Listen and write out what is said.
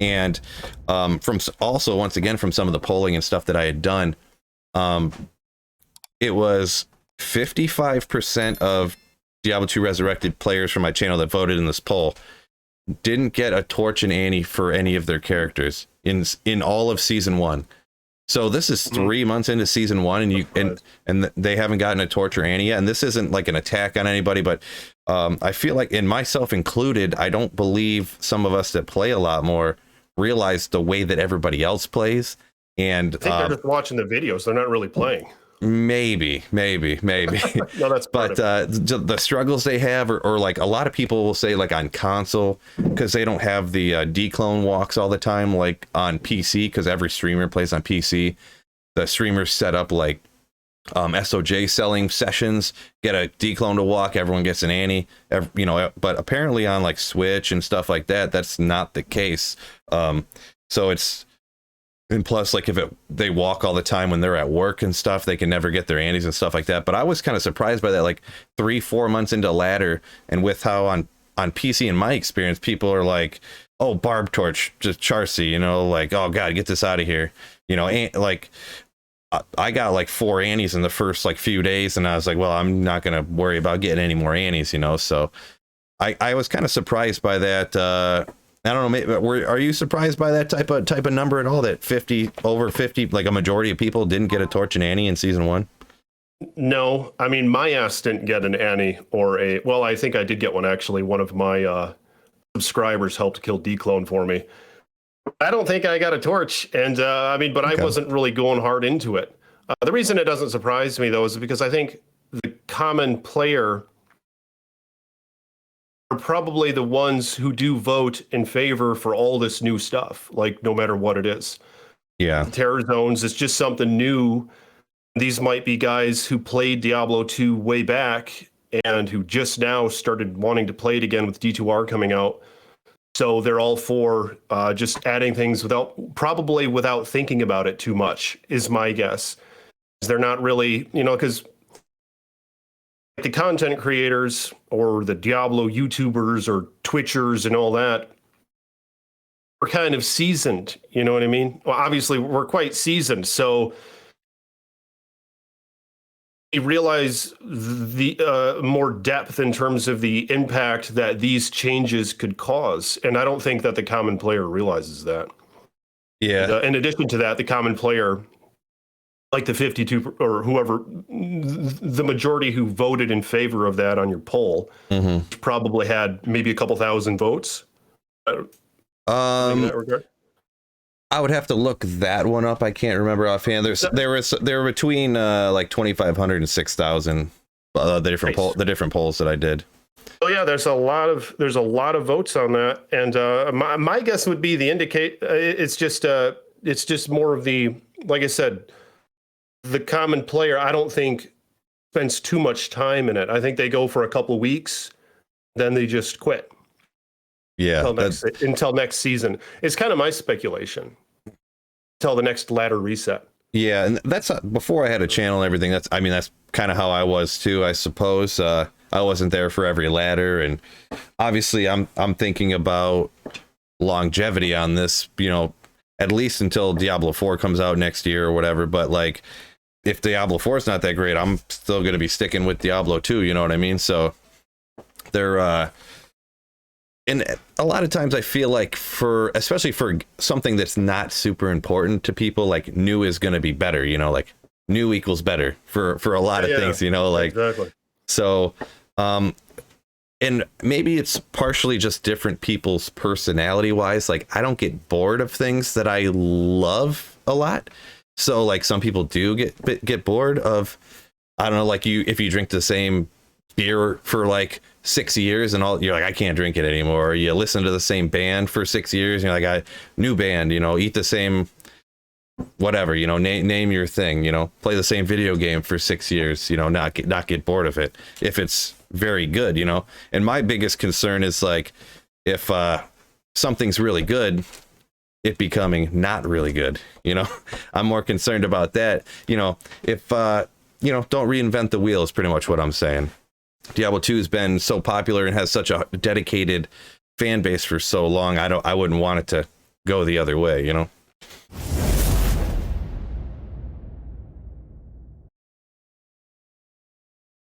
And also, once again, from some of the polling and stuff that I had done, it was 55% of Diablo 2 Resurrected players from my channel that voted in this poll didn't get a Torch and Annie for any of their characters in all of season 1. So this is 3 months into season 1, and they haven't gotten a Torch or Annie yet. And this isn't like an attack on anybody, but I feel like, and myself included, I don't believe some of us that play a lot more realize the way that everybody else plays. And I think they're just watching the videos. They're not really playing. Maybe. No, that's but the struggles they have, or like a lot of people will say, like on console, because they don't have the declone walks all the time, like on PC, because every streamer plays on PC. The streamers set up like SOJ selling sessions, get a declone to walk, everyone gets an Annie, but apparently on like Switch and stuff like that, that's not the case. So it's. And plus, like, they walk all the time when they're at work and stuff, they can never get their Annies and stuff like that. But I was kind of surprised by that, like 3-4 months into ladder, and with how on PC, in my experience, people are like, oh, Barb Torch, just Charcy, like, oh god, get this out of here, and like I got like 4 Annies in the first like few days, and I was like, well, I'm not gonna worry about getting any more Annies, so I was kind of surprised by that. I don't know. Maybe, are you surprised by that type of number at all? That over 50, like a majority of people didn't get a Torch and Annie in season 1? No, I mean, my ass didn't get an Annie or well, I think I did get one actually. One of my subscribers helped kill Declone for me. I don't think I got a Torch, and but okay. I wasn't really going hard into it. The reason it doesn't surprise me though is because I think the common player are probably the ones who do vote in favor for all this new stuff, like no matter what it is. Yeah. Terror zones is just something new. These might be guys who played Diablo 2 way back and who just now started wanting to play it again with D2R coming out. So they're all for just adding things probably without thinking about it too much, is my guess. They're not really, because the content creators or the Diablo YouTubers or Twitchers and all that are kind of seasoned, you know what I mean? Well, obviously we're quite seasoned, so you realize the more depth in terms of the impact that these changes could cause, and I don't think that the common player realizes that. Yeah. In addition to that, the common player, like the 52 or whoever, the majority who voted in favor of that on your poll, probably had maybe a couple thousand votes. In that regard. I would have to look that one up. I can't remember offhand. There were between like 2,500 and 6,000. The different polls that I did. Oh yeah, there's a lot of votes on that, and my guess would be it's just more of the, like I said, the common player, I don't think spends too much time in it. I think they go for a couple weeks, then they just quit. Yeah. Until next season. It's kind of my speculation. Until the next ladder reset. Yeah, and that's before I had a channel and everything. That's kind of how I was too, I suppose. I wasn't there for every ladder, and obviously I'm thinking about longevity on this, at least until Diablo 4 comes out next year or whatever. But like, if Diablo 4 is not that great, I'm still going to be sticking with Diablo 2, you know what I mean? So they're and a lot of times I feel like especially for something that's not super important to people, like new is going to be better, like new equals better for a lot of things, like exactly. So and maybe it's partially just different people's personality wise. Like I don't get bored of things that I love a lot. So like some people do get bored of, I don't know, like if you drink the same beer for like 6 years and you're like, I can't drink it anymore. Or you listen to the same band for 6 years and you're like, new band, eat the same whatever, name your thing, play the same video game for 6 years, not get bored of it if it's very good, And my biggest concern is like if something's really good, it becoming not really good, I'm more concerned about that. If don't reinvent the wheel is pretty much what I'm saying. Diablo 2 has been so popular and has such a dedicated fan base for so long. I wouldn't want it to go the other way, you know?